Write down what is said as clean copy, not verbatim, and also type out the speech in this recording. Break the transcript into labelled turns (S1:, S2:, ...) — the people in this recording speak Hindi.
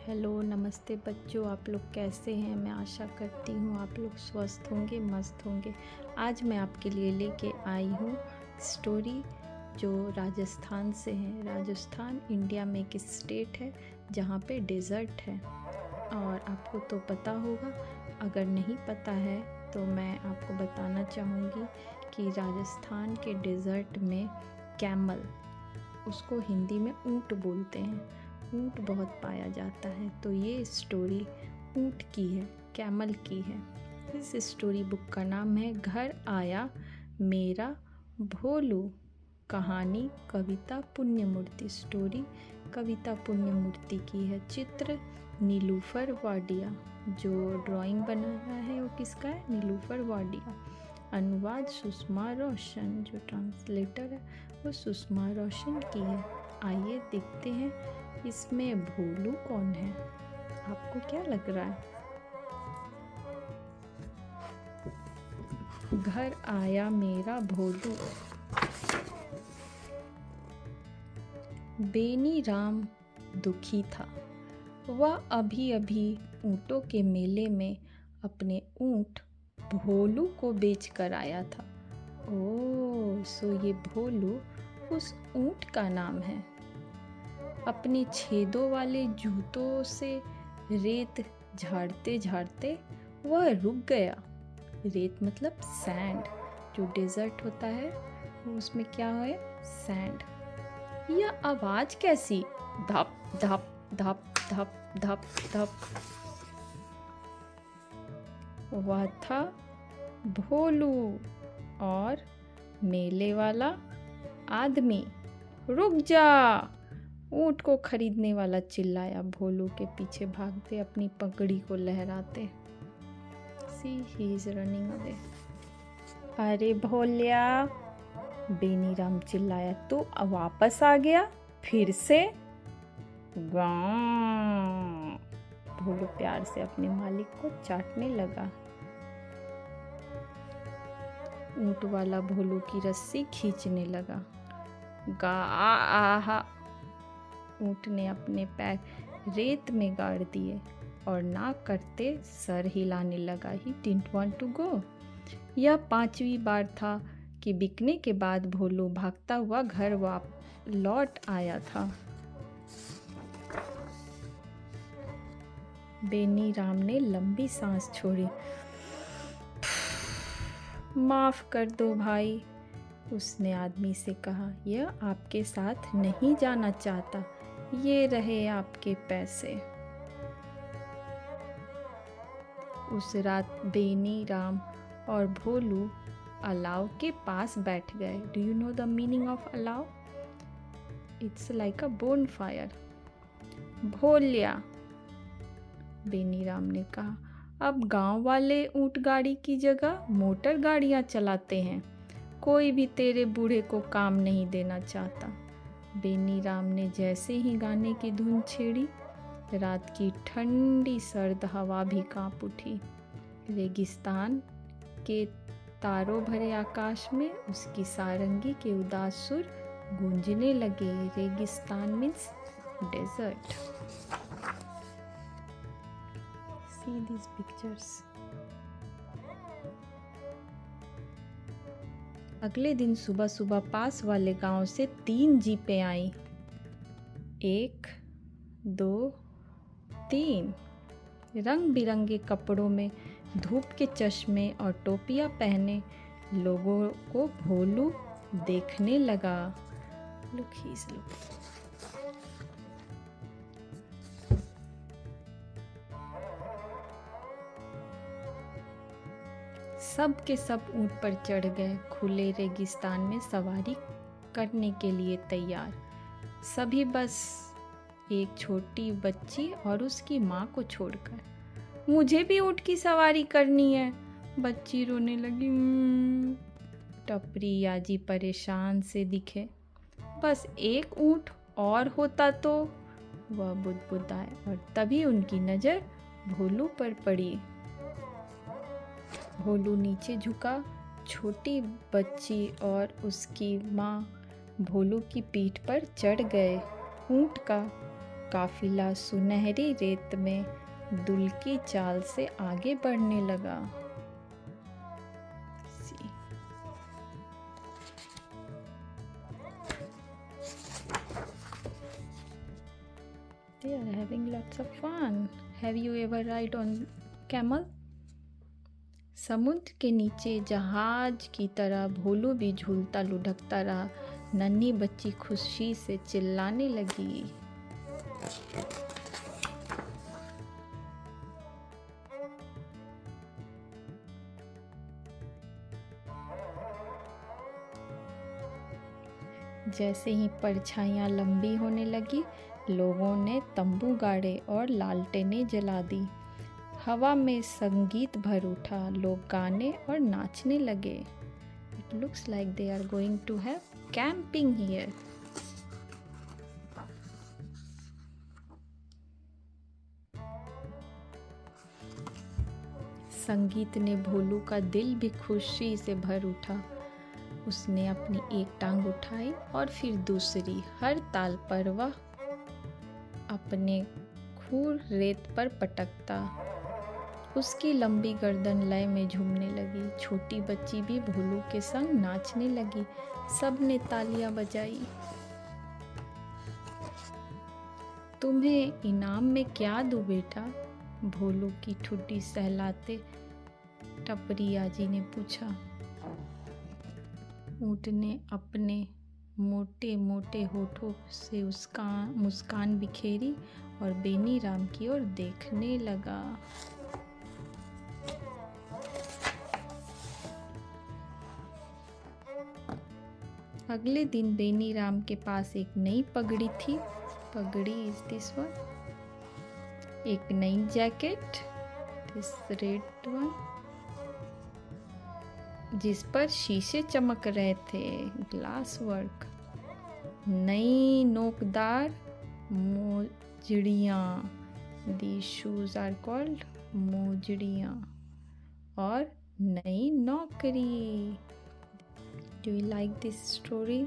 S1: हेलो नमस्ते बच्चों, आप लोग कैसे हैं। मैं आशा करती हूँ आप लोग स्वस्थ होंगे, मस्त होंगे। आज मैं आपके लिए लेके आई हूँ स्टोरी जो राजस्थान से है। राजस्थान इंडिया में एक स्टेट है जहाँ पे डेज़र्ट है और आपको तो पता होगा। अगर नहीं पता है तो मैं आपको बताना चाहूँगी कि राजस्थान के डेज़र्ट में कैमल, उसको हिंदी में ऊँट बोलते हैं, ऊँट बहुत पाया जाता है। तो ये स्टोरी ऊँट की है, कैमल की है। इस स्टोरी बुक का नाम है घर आया मेरा भोलू। कहानी कविता पुण्यमूर्ति, स्टोरी कविता पुण्यमूर्ति की है। चित्र नीलूफर वाडिया, जो ड्राइंग बनाया है वो किसका है? नीलूफर वाडिया। अनुवाद सुषमा रोशन, जो ट्रांसलेटर है वो सुषमा रोशन की है। आइए देखते हैं इसमें भोलू कौन है। आपको क्या लग रहा है? घर आया मेरा भोलू। बेनी राम दुखी था। वह अभी अभी ऊँटों के मेले में अपने ऊँट भोलू को बेच कर आया था। ओह, सो ये भोलू उस ऊँट का नाम है। अपने छेदों वाले जूतों से रेत झाड़ते झाड़ते वह रुक गया। रेत मतलब सैंड, जो डेजर्ट होता है वो उसमें क्या है? सैंड। यह आवाज कैसी? धप धप धप धप धप धप। वह था भोलू और मेले वाला आदमी। रुक जा! ऊँट को खरीदने वाला चिल्लाया, भोलू के पीछे भागते अपनी पगड़ी को लहराते। सी ही इज रनिंग अवे। अरे भोलिया, बेनीराम चिल्लाया, तू वापस आ गया फिर से? गां! भोलू प्यार से अपने मालिक को चाटने लगा। ऊँट वाला भोलू की रस्सी खींचने लगा। गा आहा! ऊँट ने अपने पैर रेत में गाड़ दिए और ना करते सर हिलाने लगा। He didn't want to go. यह 5वीं बार था कि बिकने के बाद भोलू भागता हुआ घर लौट आया था। बेनी राम ने लंबी सांस छोड़ी। माफ कर दो भाई, उसने आदमी से कहा। यह आपके साथ नहीं जाना चाहता। ये रहे आपके पैसे। उस रात बेनी राम और भोलू अलाव के पास बैठ गए। Do you know the meaning of alav? It's like a bonfire. Bholiya, Beni Ram ने कहा, अब गांव वाले ऊंट गाड़ी की जगह मोटर गाड़ियां चलाते हैं। कोई भी तेरे बूढ़े को काम नहीं देना चाहता। बेनी राम ने जैसे ही गाने की धुन छेड़ी, रात की ठंडी सर्द हवा भी कांप उठी। रेगिस्तान के तारों भरे आकाश में उसकी सारंगी के उदास सुर गूंजने लगे। रेगिस्तान means desert. See these pictures. अगले दिन सुबह सुबह पास वाले गांव से 3 जीपें आईं। 1, 2, 3। रंग बिरंगे कपड़ों में, धूप के चश्मे और टोपियां पहने लोगों को भोलू देखने लगा। Look, he's looking. सब के सब ऊँट पर चढ़ गए, खुले रेगिस्तान में सवारी करने के लिए तैयार। सभी बस एक छोटी बच्ची और उसकी माँ को छोड़कर। मुझे भी ऊँट की सवारी करनी है, बच्ची रोने लगी। टपरी याजी परेशान से दिखे। बस एक ऊँट और होता तो, वह बुदबुदाए। और तभी उनकी नज़र भोलू पर पड़ी। भोलू नीचे झुका। छोटी बच्ची और उसकी माँ भोलू की पीठ पर चढ़ गए। ऊँट का काफिला सुनहरी रेत में दुल्की चाल से आगे बढ़ने लगा। They are having lots of fun. Have you ever ride on camel? समुद्र के नीचे जहाज की तरह भोलू भी झूलता लुढ़कता रहा। नन्ही बच्ची खुशी से चिल्लाने लगी। जैसे ही परछाइयाँ लंबी होने लगी, लोगों ने तंबू गाड़े और लालटेनें जला दी। हवा में संगीत भर उठा, लोग गाने और नाचने लगे। It looks like they are going to have camping here. संगीत ने भोलू का दिल भी खुशी से भर उठा। उसने अपनी एक टांग उठाई और फिर दूसरी। हर ताल पर वह अपने खूर रेत पर पटकता। उसकी लंबी गर्दन लय में झूमने लगी। छोटी बच्ची भी भोलू के संग नाचने लगी। सबने तालियां बजाई। तुम्हें इनाम में क्या दूं बेटा? भोलू की ठुड्डी सहलाते टपरियाजी ने पूछा। ऊंट ने अपने मोटे मोटे होठों से उसका मुस्कान बिखेरी और बेनी राम की ओर देखने लगा। अगले दिन बेनी राम के पास एक नई पगड़ी थी। पगड़ी इज दिस वन। एक नई जैकेट, दिस रेड वन, जिस पर शीशे चमक रहे थे, ग्लास वर्क। नई नोकदार मोजड़ियाँ, दी शूज आर कॉल्ड मोजड़ियाँ। और नई नौकरी। Do you like this story?